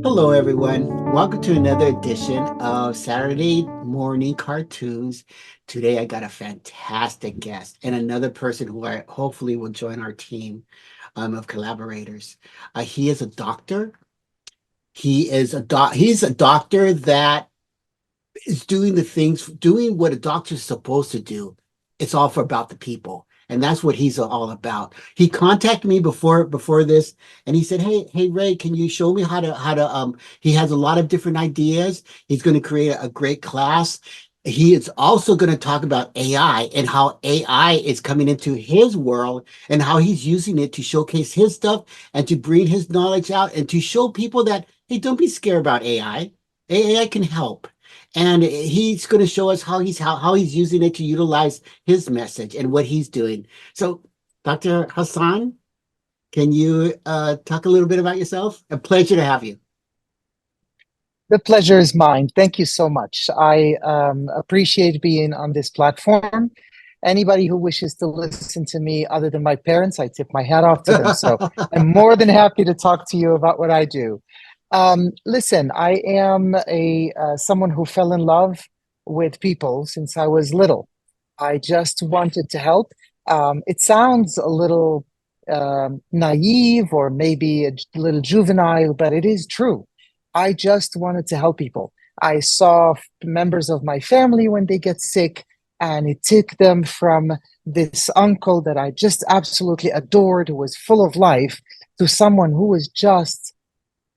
Hello, everyone. Welcome to another edition of Saturday Morning Cartoons. Today, I got a fantastic guest and another person who I hopefully will join our team of collaborators. He is a doctor. He's a doctor that is doing the things, doing what a doctor's supposed to do. It's all for about the people. And that's what he's all about. He contacted me before this, and he said, "Hey, Ray, can you show me how to?" He has a lot of different ideas. He's going to create a great class. He is also going to talk about AI and how AI is coming into his world and how he's using it to showcase his stuff and to bring his knowledge out and to show people that, hey, don't be scared about AI. AI can help. And he's going to show us how he's using it to utilize his message and what he's doing. So, Dr. Hassan, can you talk a little bit about yourself? A pleasure to have you. The pleasure is mine. Thank you so much. I appreciate being on this platform. Anybody who wishes to listen to me other than my parents, I tip my hat off to them. So I'm more than happy to talk to you about what I do. Listen, I am a someone who fell in love with people since I was little. I just wanted to help. It sounds a little naive or maybe a little juvenile, but it is true. I just wanted to help people. I saw members of my family when they get sick, and it took them from this uncle that I just absolutely adored, who was full of life, to someone who was just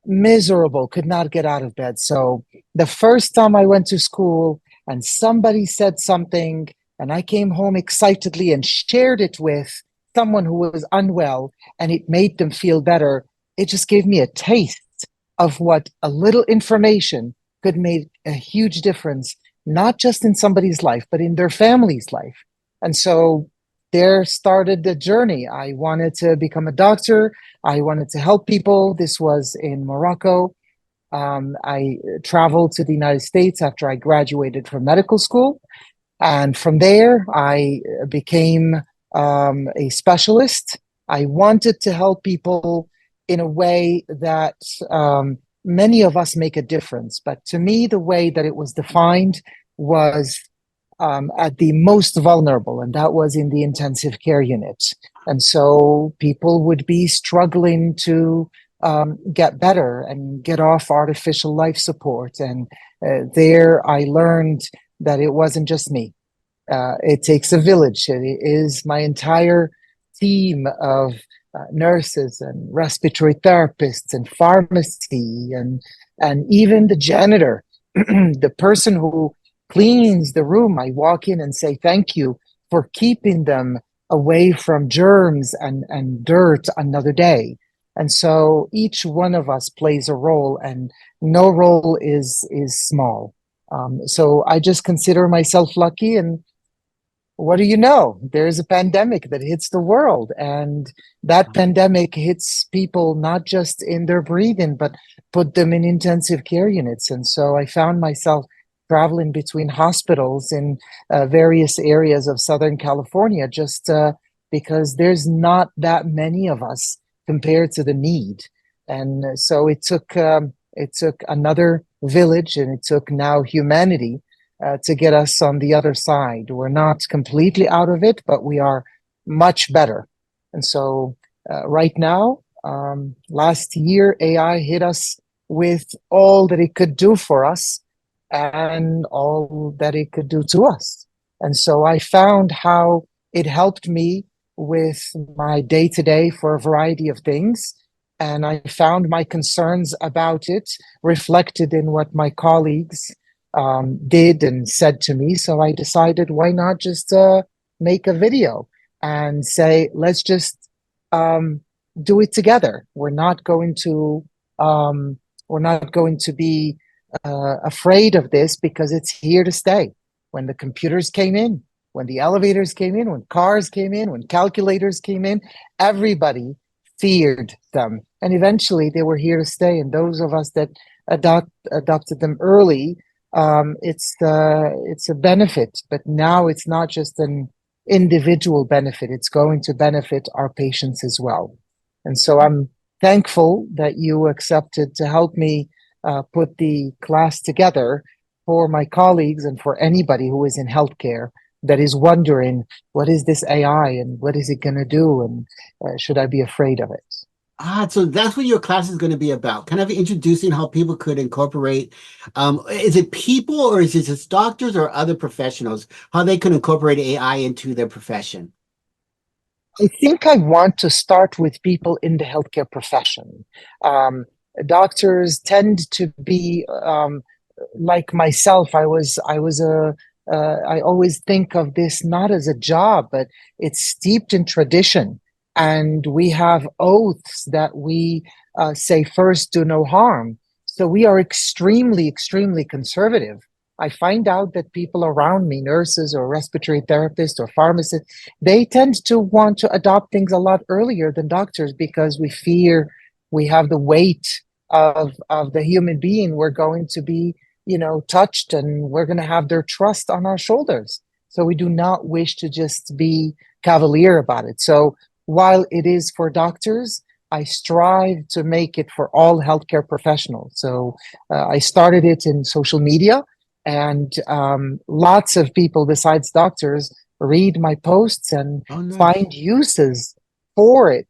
miserable, could not get out of bed. So the first time I went to school and somebody said something, and I came home excitedly and shared it with someone who was unwell, and it made them feel better, it just gave me a taste of what a little information could make a huge difference, not just in somebody's life, but in their family's life. And so there started the journey. I wanted to become a doctor. I wanted to help people. This was in Morocco. I traveled to the United States after I graduated from medical school. And from there, I became a specialist. I wanted to help people in a way that many of us make a difference. But to me, the way that it was defined was at the most vulnerable, and that was in the intensive care unit. And so people would be struggling to get better and get off artificial life support. And there I learned that it wasn't just me. It takes a village. It is my entire team of nurses and respiratory therapists and pharmacy and even the janitor, the person who cleans the room. I walk in and say thank you for keeping them away from germs and dirt another day. And so each one of us plays a role, and no role is small. So I just consider myself lucky. And what do you know? There's a pandemic that hits the world, and that pandemic hits people not just in their breathing, but put them in intensive care units. And so I found myself traveling between hospitals in various areas of Southern California, just because there's not that many of us compared to the need. And so it took another village, and it took now humanity to get us on the other side. We're not completely out of it, but we are much better. And so right now, last year, AI hit us with all that it could do for us and all that it could do to us. And so I found how it helped me with my day to day for a variety of things. And I found my concerns about it reflected in what my colleagues did and said to me. So I decided, why not just make a video and say, let's just do it together. We're not going to be afraid of this, because it's here to stay. When the computers came in, when the elevators came in, when cars came in, when calculators came in, everybody feared them. And eventually they were here to stay. And those of us that adopted them early, it's a benefit. But now it's not just an individual benefit. It's going to benefit our patients as well. And so I'm thankful that you accepted to help me put the class together for my colleagues and for anybody who is in healthcare that is wondering, what is this AI and what is it going to do? And should I be afraid of it? So that's what your class is going to be about, kind of introducing how people could incorporate, is it people or is it just doctors or other professionals, how they can incorporate AI into their profession? I think I want to start with people in the healthcare profession. Um, Doctors tend to be like myself. I always think of this not as a job, but it's steeped in tradition. And we have oaths that we say first, do no harm. So we are extremely, extremely conservative. I find out that people around me, nurses or respiratory therapists or pharmacists, they tend to want to adopt things a lot earlier than doctors because we fear we have the weight of the human being. We're going to be, touched, and we're going to have their trust on our shoulders. So we do not wish to just be cavalier about it. So while it is for doctors, I strive to make it for all healthcare professionals. So I started it in social media, and lots of people besides doctors read my posts and Oh, nice. find uses for it,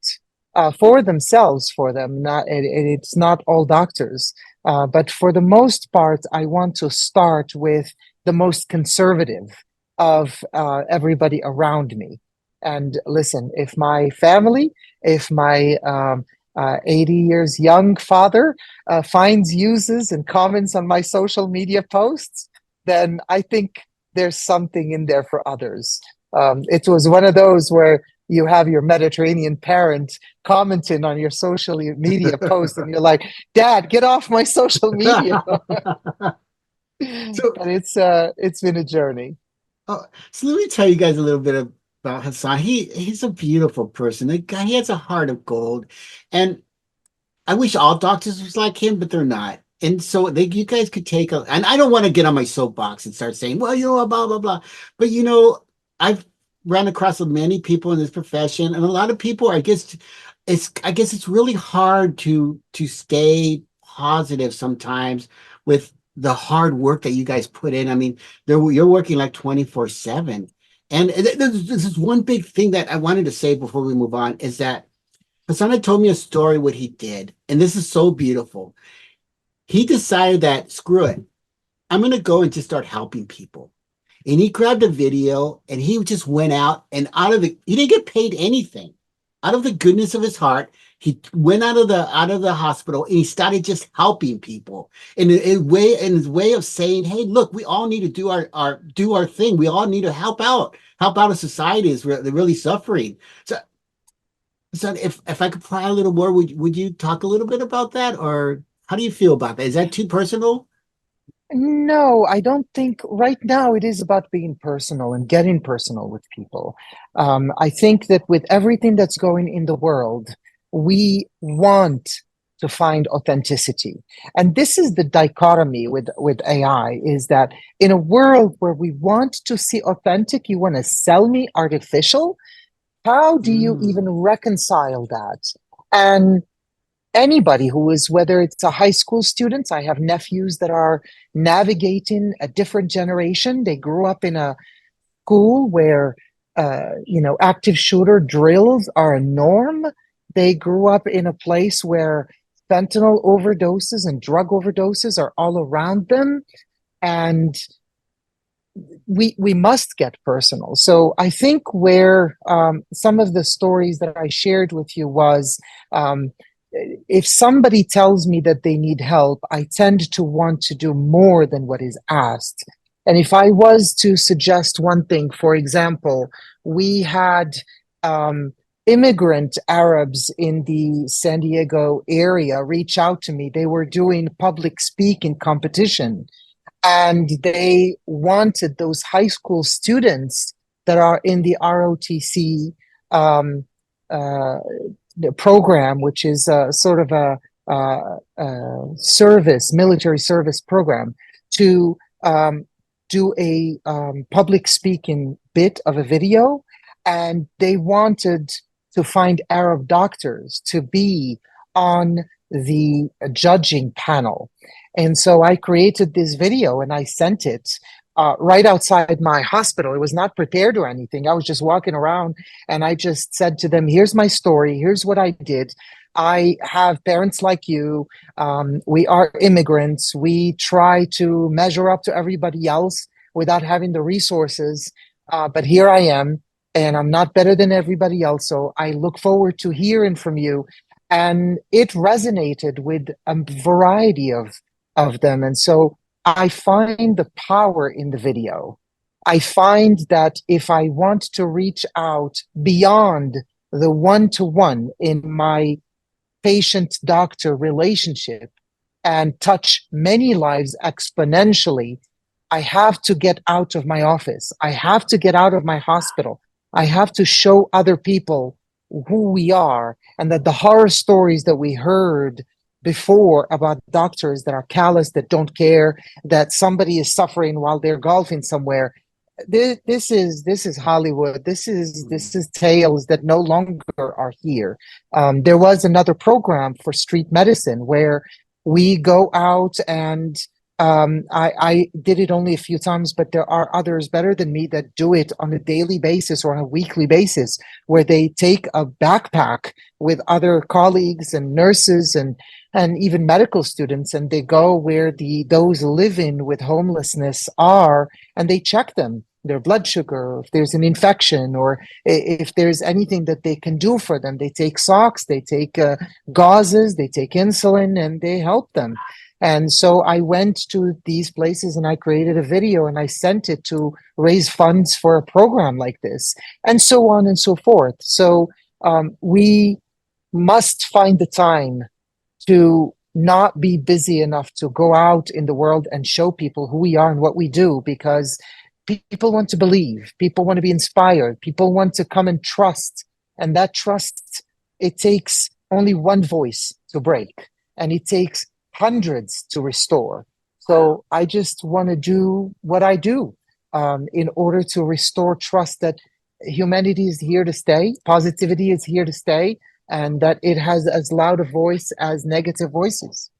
for themselves, for them. It's not all doctors, but for the most part, I want to start with the most conservative of everybody around me. And listen, if my 80 years young father finds uses and comments on my social media posts, then I think there's something in there for others. It was one of those where you have your Mediterranean parent commenting on your social media post, and you're like, "Dad, get off my social media." So, And it's been a journey. so let me tell you guys a little bit about Hassan. He's a beautiful person. The guy, he has a heart of gold, and I wish all doctors was like him, but they're not. And so you guys could take and I don't want to get on my soapbox and start saying, well, blah, blah, blah. But I've run across many people in this profession, and a lot of people, I guess it's really hard to stay positive sometimes with the hard work that you guys put in. I mean, you're working like 24/7. And this is one big thing that I wanted to say before we move on is that Hassan told me a story what he did, and this is so beautiful. He decided that screw it, I'm gonna go and just start helping people. And he grabbed a video and he just went out and he didn't get paid anything. Out of the goodness of his heart, he went out of the hospital and he started just helping people in his way of saying, hey, look, we all need to do our thing. We all need to help out a society is really suffering. So if I could pry a little more, would you talk a little bit about that, or how do you feel about that? Is that too personal? No, I don't think right now it is about being personal and getting personal with people. I think that with everything that's going in the world, we want to find authenticity. And this is the dichotomy with AI, is that in a world where we want to see authentic, you want to sell me artificial. How do you Mm. even reconcile that? And anybody who is, whether it's a high school student, I have nephews that are navigating a different generation. They grew up in a school where, active shooter drills are a norm. They grew up in a place where fentanyl overdoses and drug overdoses are all around them. And we must get personal. So I think where some of the stories that I shared with you was, if somebody tells me that they need help, I tend to want to do more than what is asked. And if I was to suggest one thing, for example, we had immigrant Arabs in the San Diego area reach out to me. They were doing public speaking competition, and they wanted those high school students that are in the ROTC um, uh, the program, which is sort of military service program, to do a public speaking bit of a video, and they wanted to find Arab doctors to be on the judging panel. And so I created this video and I sent it right outside my hospital. It was not prepared or anything. I was just walking around and I just said to them, here's my story. Here's what I did. I have parents like you. We are immigrants. We try to measure up to everybody else without having the resources. But here I am, and I'm not better than everybody else. So I look forward to hearing from you. And it resonated with a variety of them. And so I find the power in the video. I find that if I want to reach out beyond the one-to-one in my patient-doctor relationship and touch many lives exponentially, I have to get out of my office. I have to get out of my hospital. I have to show other people who we are, and that the horror stories that we heard before about doctors that are callous, that don't care, that somebody is suffering while they're golfing somewhere. This is Hollywood. This is tales that no longer are here. There was another program for street medicine where we go out and I did it only a few times, but there are others better than me that do it on a daily basis or on a weekly basis, where they take a backpack with other colleagues and nurses and even medical students, and they go where those living with homelessness are, and they check them, their blood sugar, if there's an infection, or if there's anything that they can do for them. They take socks, they take gauzes, they take insulin, and they help them. And so I went to these places and I created a video and I sent it to raise funds for a program like this, and so on and so forth. So we must find the time to not be busy enough to go out in the world and show people who we are and what we do, because people want to believe, people want to be inspired, people want to come and trust. And that trust, it takes only one voice to break, and it takes hundreds to restore. So I just want to do what I do in order to restore trust that humanity is here to stay, positivity is here to stay, and that it has as loud a voice as negative voices.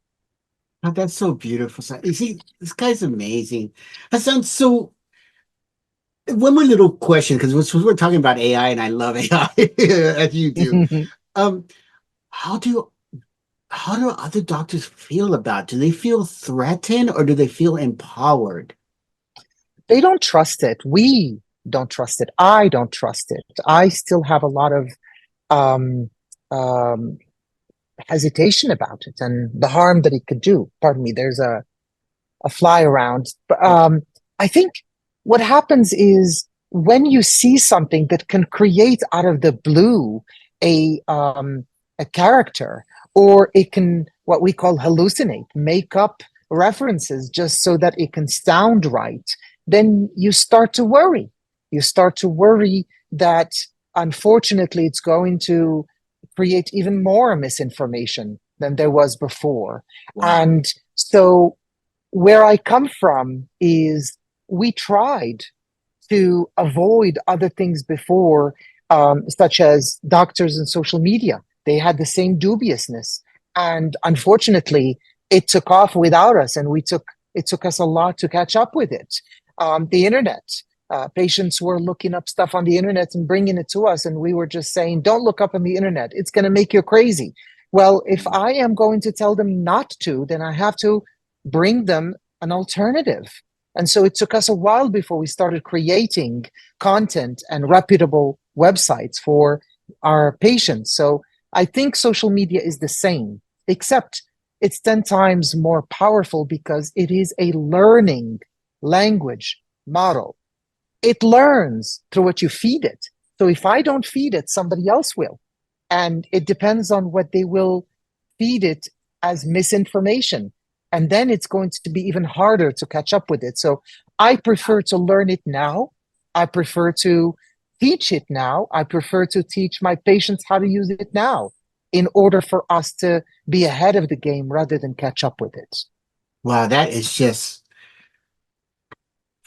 Oh, that's so beautiful. You see, this guy's amazing. Hassan, so one more little question, because we're talking about AI and I love AI as you do. Um, how do how do other doctors feel about it? Do they feel threatened or do they feel empowered? They don't trust it. We don't trust it. I don't trust it. I still have a lot of um, um, hesitation about it and the harm that it could do. Pardon me, there's a fly around. But I think what happens is when you see something that can create out of the blue a character, or it can what we call hallucinate, make up references just so that it can sound right, then you start to worry. You start to worry that unfortunately it's going to create even more misinformation than there was before. Wow. And so where I come from is we tried to avoid other things before, such as doctors and social media. They had the same dubiousness. And unfortunately, it took off without us, and it took us a lot to catch up with it. The internet, patients were looking up stuff on the internet and bringing it to us, and we were just saying, don't look up on the internet. It's going to make you crazy. Well, if I am going to tell them not to, then I have to bring them an alternative. And so it took us a while before we started creating content and reputable websites for our patients. So I think social media is the same, except it's 10 times more powerful because it is a learning language model. It learns through what you feed it. So if I don't feed it, somebody else will. And it depends on what they will feed it as misinformation. And then it's going to be even harder to catch up with it. So I prefer to learn it now. I prefer to teach it now. I prefer to teach my patients how to use it now in order for us to be ahead of the game rather than catch up with it. Wow, that is just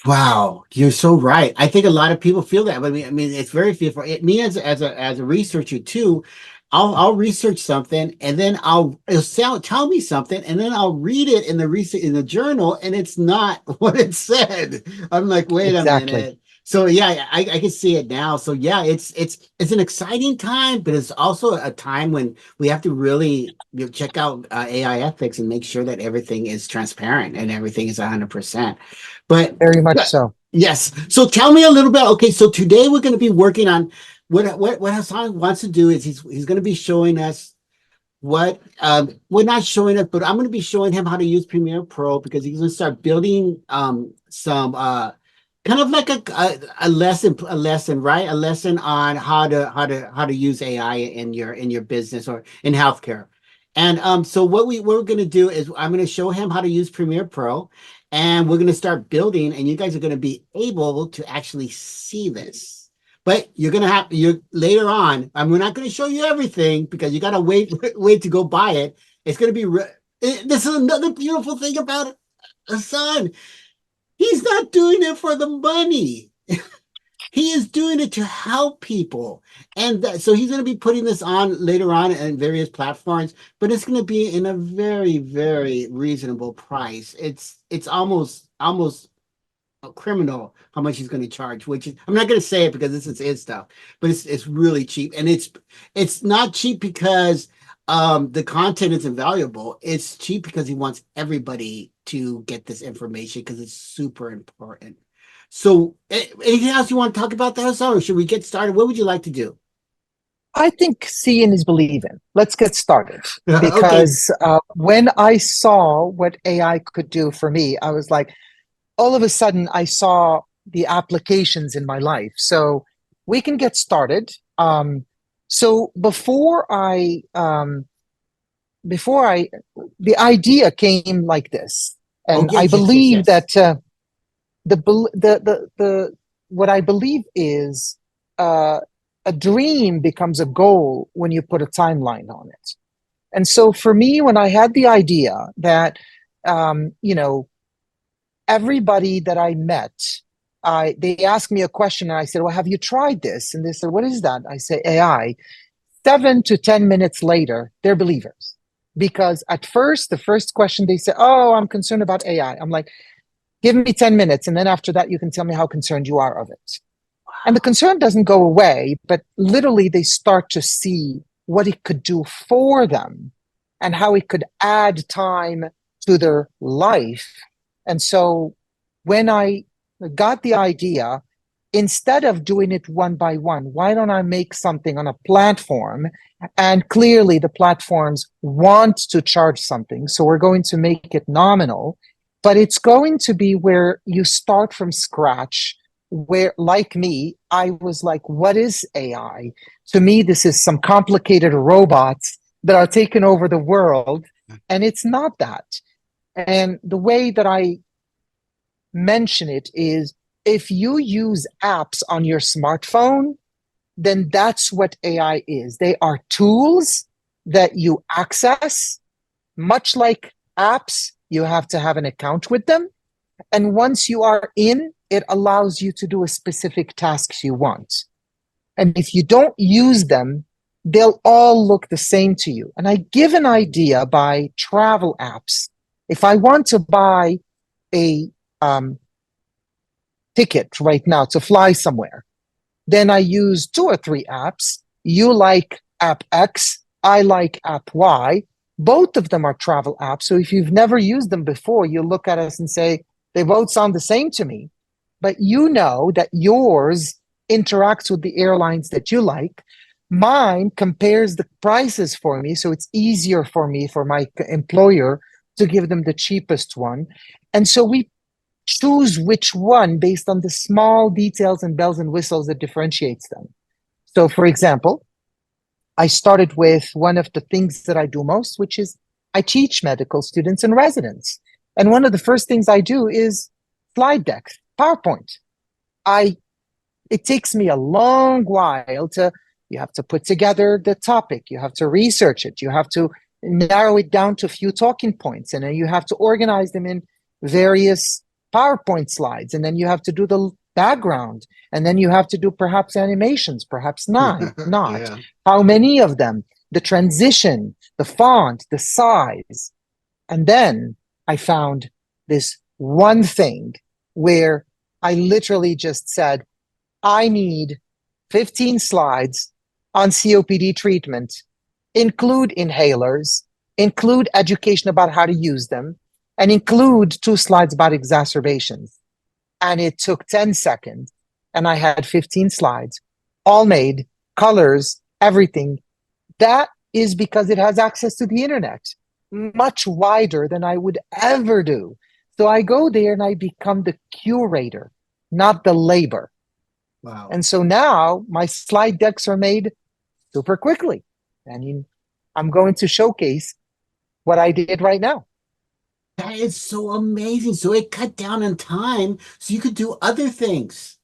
Wow, you're so right. I think a lot of people feel that. I mean, it's very fearful. Me as a researcher too, I'll research something and then tell me something and then I'll read it in the research in the journal and it's not what it said. I'm like, wait a Exactly. minute. So yeah, I can see it now. So yeah, it's an exciting time, but it's also a time when we have to really check out AI ethics and make sure that everything is transparent and everything is 100%. But Very much so. yes. So tell me a little bit. Okay, so today we're going to be working on what Hassan wants to do is he's going to be showing us what we're not showing us, but I'm going to be showing him how to use Premiere Pro because he's going to start building some kind of like a lesson, right? A lesson on how to use AI in your business or in healthcare. And so what we're going to do is I'm going to show him how to use Premiere Pro, and we're going to start building, and you guys are going to be able to actually see this. But you're gonna have you later on. We're not gonna show you everything because you gotta wait to go buy it. It's gonna be. This is another beautiful thing about it. Hassan. He's not doing it for the money. He is doing it to help people, and so he's going to be putting this on later on in various platforms. But it's going to be in a very reasonable price. It's almost criminal how much he's going to charge, which is, I'm not going to say it because this is his stuff, but it's really cheap. And it's not cheap because the content is invaluable. It's cheap because he wants everybody to get this information because it's super important. So anything else you want to talk about that, or should we get started? What would you like to do? I think seeing is believing. Let's get started. Okay. Because when I saw what AI could do for me, I was like, all of a sudden, I saw the applications in my life. So we can get started. So before I, the idea came like this, Oh and yeah, I yes, believe yes. that the what I believe is uh, a dream becomes a goal when you put a timeline on it. And so for me, when I had the idea that you know, everybody that I met, they asked me a question, and I said, "Well, have you tried this?" And they said, "What is that?" I say, "AI." 7 to 10 minutes later, they're believers. Because at first, the first question they say, "Oh, I'm concerned about AI." I'm like, "Give me 10 minutes. And then after that, you can tell me how concerned you are of it." And the concern doesn't go away, but literally they start to see what it could do for them and how it could add time to their life. And so when I got the idea, instead of doing it one by one, why don't I make something on a platform? And clearly the platforms want to charge something. So we're going to make it nominal, but it's going to be where you start from scratch. Where, like me, I was like, what is AI? To me, this is some complicated robots that are taking over the world. And it's not that. And the way that I mention it is, if you use apps on your smartphone, then that's what AI is. They are tools that you access, much like apps, you have to have an account with them. And once you are in, it allows you to do a specific tasks you want. And if you don't use them, they'll all look the same to you. And I give an idea by travel apps. If I want to buy a ticket right now to fly somewhere, then I use 2 or 3 apps. You like app X, I like app Y. Both of them are travel apps. So if you've never used them before, you look at us and say, they both sound the same to me. But you know that yours interacts with the airlines that you like. Mine compares the prices for me. So it's easier for me, for my employer, to give them the cheapest one. And so we choose which one based on the small details and bells and whistles that differentiates them. So, for example, I started with one of the things that I do most, which is I teach medical students and residents. And one of the first things I do is slide decks, PowerPoint. I It takes me a long while to, you have to put together the topic, you have to research it, you have to narrow it down to a few talking points, and then you have to organize them in various PowerPoint slides, and then you have to do the background, and then you have to do perhaps animations, perhaps not. Yeah. How many of them? The transition, the font, the size. And then I found this one thing where I literally just said, I need 15 slides on COPD treatment, include inhalers, include education about how to use them, and include 2 slides about exacerbations. And it took 10 seconds, and I had 15 slides, all made, colors, everything. That is because it has access to the internet, much wider than I would ever do. So I go there and I become the curator, not the labor. Wow. And so now my slide decks are made super quickly. And I'm going to showcase what I did right now. That is so amazing. So it cut down on time so you could do other things.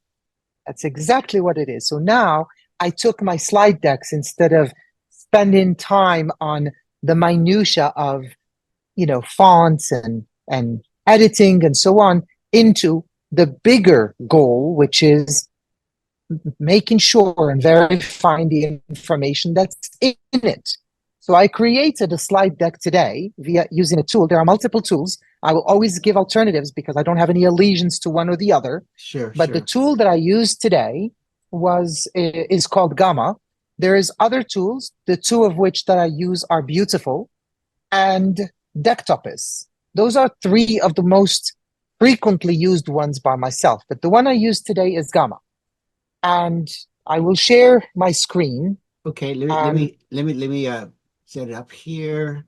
That's exactly what it is. So now I took my slide decks instead of spending time on the minutia of, fonts and editing and so on into the bigger goal, which is making sure and verifying the information that's in it. So I created a slide deck today via using a tool. There are multiple tools. I will always give alternatives because I don't have any allegiance to one or the other. Sure, But the sure. tool that I used today is called Gamma. There is other tools, the two of which that I use are Beautiful and Decktopus. Those are three of the most frequently used ones by myself. But the one I use today is Gamma. And I will share my screen. Okay, let me set it up here.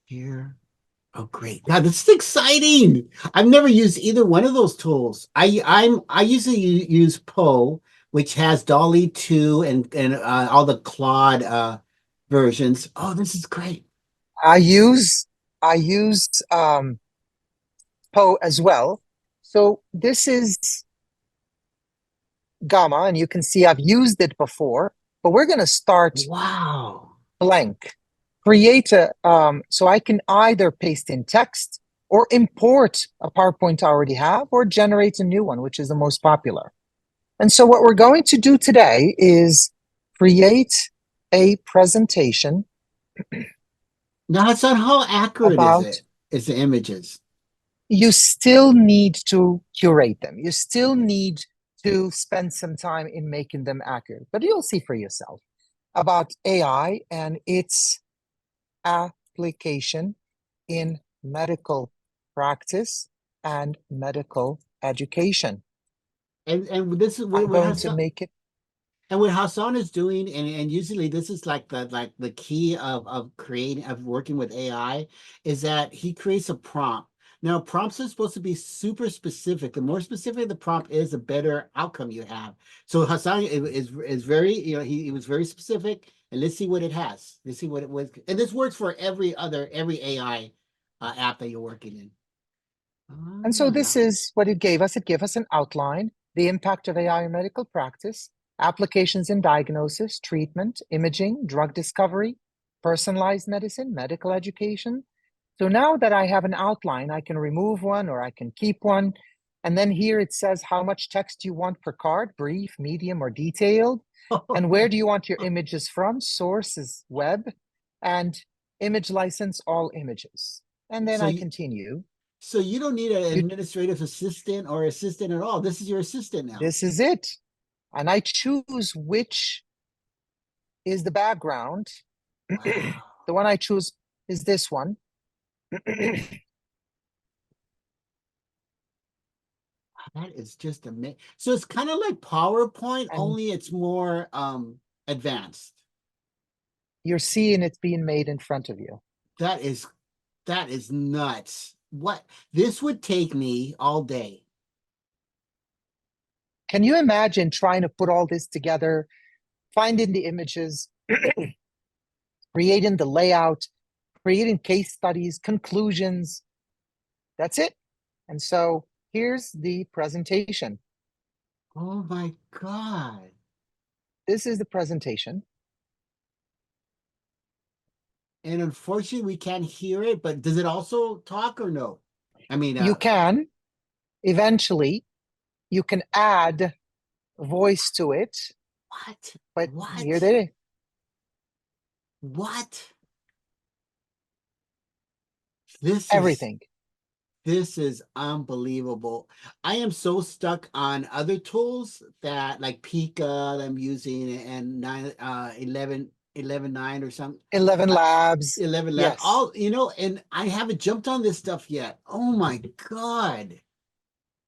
Here. Oh, great. God, this is exciting. I've never used either one of those tools. I usually use Poe, which has Dolly 2 and all the Claude versions. Oh, this is great. I use Poe as well. So this is Gamma, and you can see I've used it before, but we're going to start Wow. blank. Create so I can either paste in text or import a PowerPoint I already have or generate a new one, which is the most popular. And so what we're going to do today is create a presentation Now, Hassan, how accurate is about. it? Is the images? You still need to curate them. You still need to spend some time in making them accurate, but you'll see for yourself about AI and its application in medical practice and medical education. And this is I'm what going to Hassan make it. and what Hassan is doing, and usually this is like the key of working with AI, is that he creates a prompt. Now, prompts are supposed to be super specific. The more specific the prompt is, the better outcome you have. So Hassan is very, he was very specific, and let's see what it has. Let's see what it was. And this works for every AI app that you're working in. And so Oh, this now. is what it gave us. It gave us an outline, the impact of AI in medical practice, applications in diagnosis, treatment, imaging, drug discovery, personalized medicine, medical education. So now that I have an outline, I can remove one or I can keep one. And then here it says how much text you want per card, brief, medium, or detailed. And where do you want your images from? Source is web and image license, all images. And then So I you, continue. so you don't need an You, administrative assistant or assistant at all. This is your assistant now. this is it. And I choose which is the background. Wow. The one I choose is this one. That is just amazing. So it's kind of like PowerPoint, And only it's more advanced. you're seeing it's being made in front of you. That is that is nuts. What this would take me all day. Can you imagine trying to put all this together, finding the images, creating the layout, creating case studies, conclusions? That's it. And so here's the presentation. Oh my God. This is the presentation. And unfortunately we can't hear it, but does it also talk or no? I mean You can. Eventually, you can add voice to it, What? but here What? they What? This is everything. this is unbelievable. I am so stuck on other tools that like Pika that I'm using and 11.9 or something. 11 Labs. 11 lab, Yes. all and I haven't jumped on this stuff yet. Oh my God.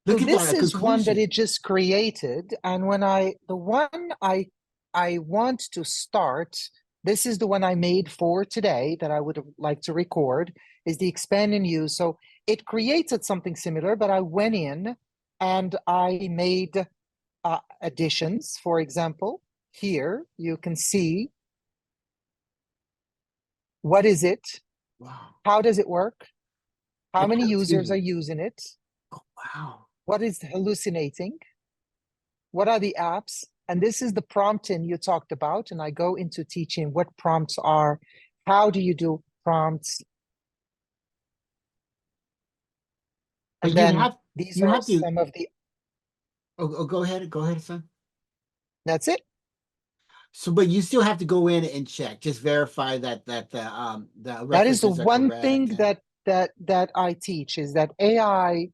So Look at that, this a is one that conclusion. it just created, and the one I want to start, this is the one I made for today that I would like to record, is the expand and use. So it created something similar, but I went in and I made additions. For example, here you can see what is it, Wow. how does it work, how And many that's users are you. using it, Oh, wow. what is hallucinating, what are the apps? And this is the prompting you talked about. And I go into teaching what prompts are, how do you do prompts? But And then these you are have to some of the, go ahead, son. that's it. So, but you still have to go in and check, just verify that the That is the references are one correct. thing And that I teach is that AI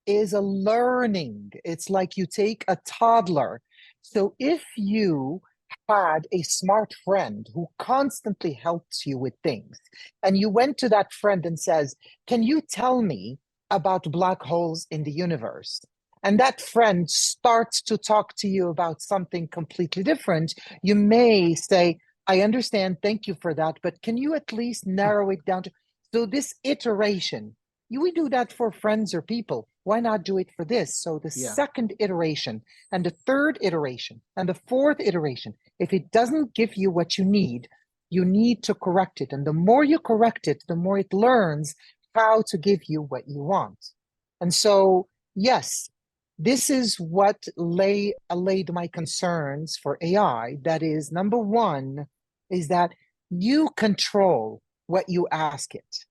is a learning. It's like you take a toddler. So if you had a smart friend who constantly helps you with things, and you went to that friend and says, "Can you tell me about black holes in the universe?" And that friend starts to talk to you about something completely different, you may say, "I understand, thank you for that, but can you at least narrow it down to..." So this iteration, we do that for friends or people. Why not do it for this? So the yeah, second iteration and the third iteration and the fourth iteration, if it doesn't give you what you need to correct it. And the more you correct it, the more it learns how to give you what you want. And so, yes, this is what allayed my concerns for AI. That is, number one, is that you control what you ask it.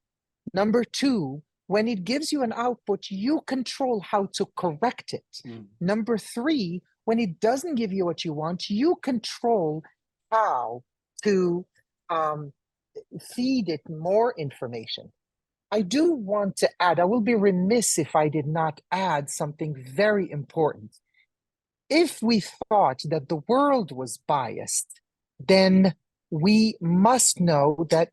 Number two, when it gives you an output, you control how to correct it. mm, Number three, when it doesn't give you what you want, you control how to um, feed it more information. I do want to add, I will be remiss if I did not add something very important. If we thought that the world was biased, then we must know that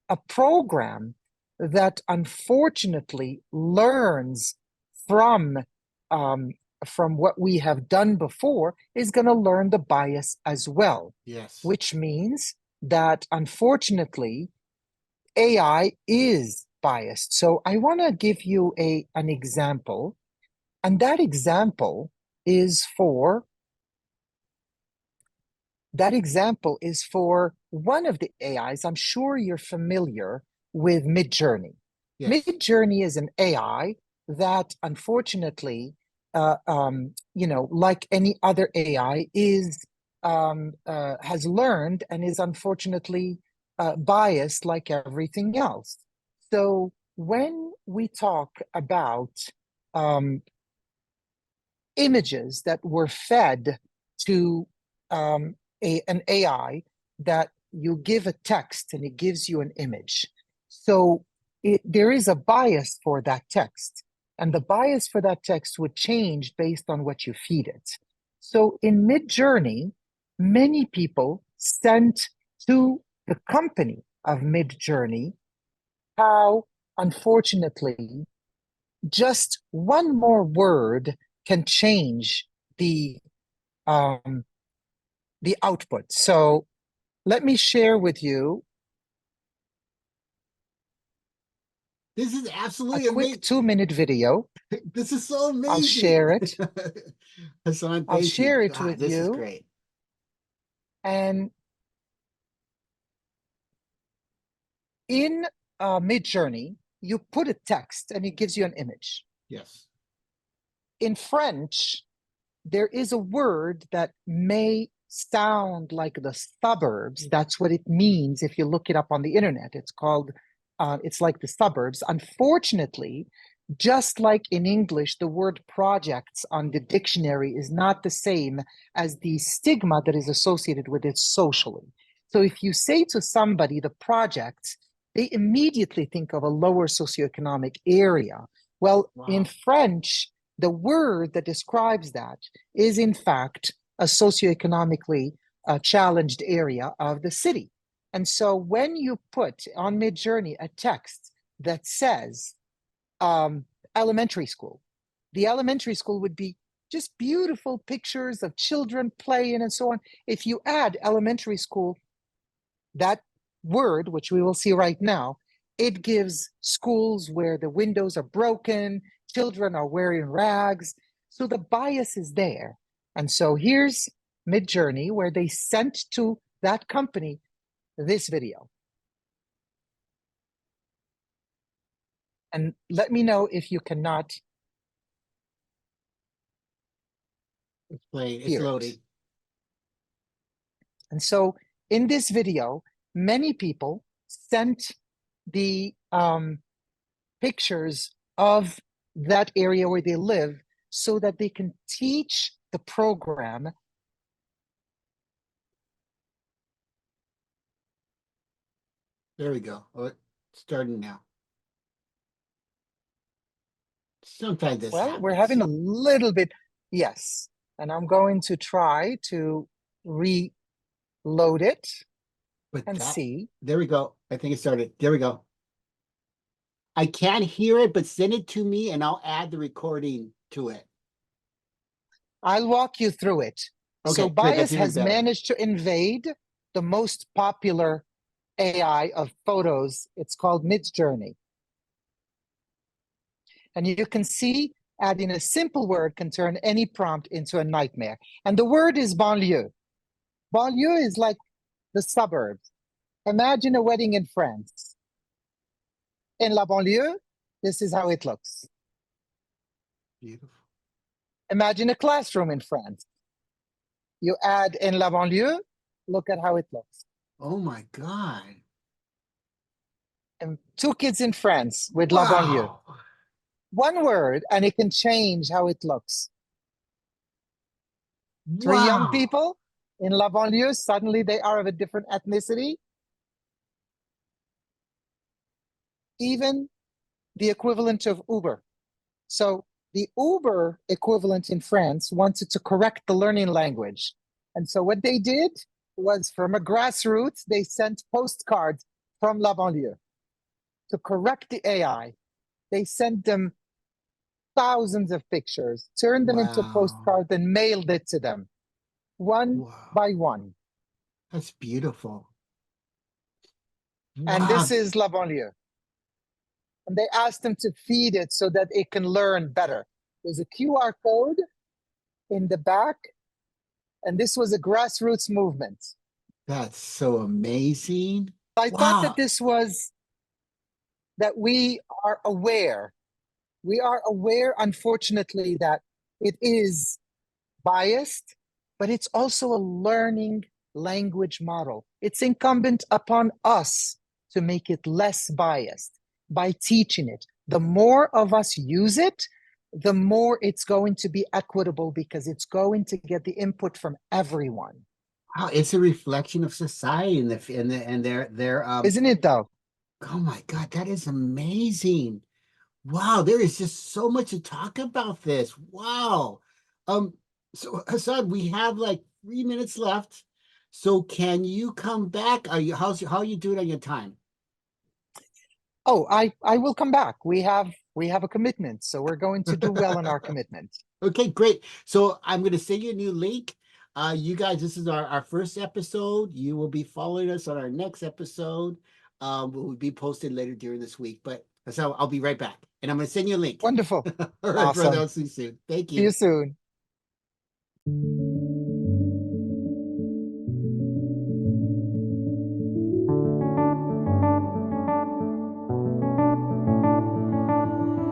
a program that unfortunately learns from um, from what we have done before is going to learn the bias as well, yes. which means that unfortunately AI is biased. So I want to give you a an example, and that example is for one of the AIs. I'm sure you're familiar with Midjourney. Yes. Midjourney is an AI that, unfortunately, like any other AI, is has learned and is unfortunately biased like everything else. So when we talk about um, images that were fed to an AI, that you give a text and it gives you an image. So there is a bias for that text, and the bias for that text would change based on what you feed it. So in Midjourney, many people sent to the company of Midjourney how, unfortunately, just one more word can change um, the output. So let me share with you This is a absolutely quick amazing. 2-minute video. This is so I'll amazing. share it. Hassan, I'll thank you. share it God, with this is you. great. And in Midjourney, you put a text and it gives you an image. Yes. In French, there is a word that may sound like the suburbs. That's what it means if you look it up on the internet. It's called, it's like the suburbs. Unfortunately, Just like in English, the word projects on the dictionary is not the same as the stigma that is associated with it socially. So if you say to somebody the projects, they immediately think of a lower socioeconomic area. Well, in French, the word that describes that is in fact a socioeconomically challenged area of the city. And so when you put on Midjourney a text that says elementary school, the elementary school would be just beautiful pictures of children playing and so on. If you add elementary school, that word, which we will see right now, it gives schools where the windows are broken, children are wearing rags. So the bias is there. And so here's Midjourney, where they sent to that company this video. And let me know if you cannot. It's playing, it's loading. And so in this video, many people sent the pictures of that area where they live so that they can teach the program. There we go. Oh, it's starting now. Sometimes this happens. We're having a little bit, yes. And I'm going to try to reload it and see. There we go. I think it started. There we go. I can't hear it, but send it to me and I'll add the recording to it. I'll walk you through it. Okay, so bias has better. managed to invade the most popular AI of photos. It's called Midjourney. And you can see adding a simple word can turn any prompt into a nightmare. And the word is banlieue. Banlieue is like the suburbs. Imagine a wedding in France. In la banlieue, this is how it looks. Beautiful. Imagine a classroom in France. You add in la banlieue, look at how it looks. Oh my God. And 2 kids in France with la banlieue. One word, and it can change how it looks. 3 young people in la banlieue, suddenly they are of a different ethnicity. Even the equivalent of Uber. So the Uber equivalent in France wanted to correct the learning language. And so what they did was, from a grassroots, they sent postcards from la banlieue to correct the AI. They sent them thousands of pictures, turned them into postcards, and mailed it to them, one by one. That's beautiful. And this is la banlieue. And they asked them to feed it so that it can learn better. There's a QR code in the back, and this was a grassroots movement. That's so amazing. I thought that this was, that we are aware. We are aware, unfortunately, that it is biased, but it's also a learning language model. It's incumbent upon us to make it less biased by teaching it. The more of us use it, the more it's going to be equitable, because it's going to get the input from everyone. Wow, it's a reflection of society and their isn't it though? Oh my God, that is amazing. Wow, there is just so much to talk about this. Wow. So Hassan, we have like 3 minutes left. So can you come back? How are you doing on your time? Oh, I will come back. We have a commitment, so we're going to do well in our commitment. Okay, great. So I'm going to send you a new link. You guys, this is our first episode. You will be following us on our next episode. Will be posted later during this week. But so I'll be right back, and I'm going to send you a link. Wonderful. All right, awesome. brother. I'll see you soon. Thank you. See you soon.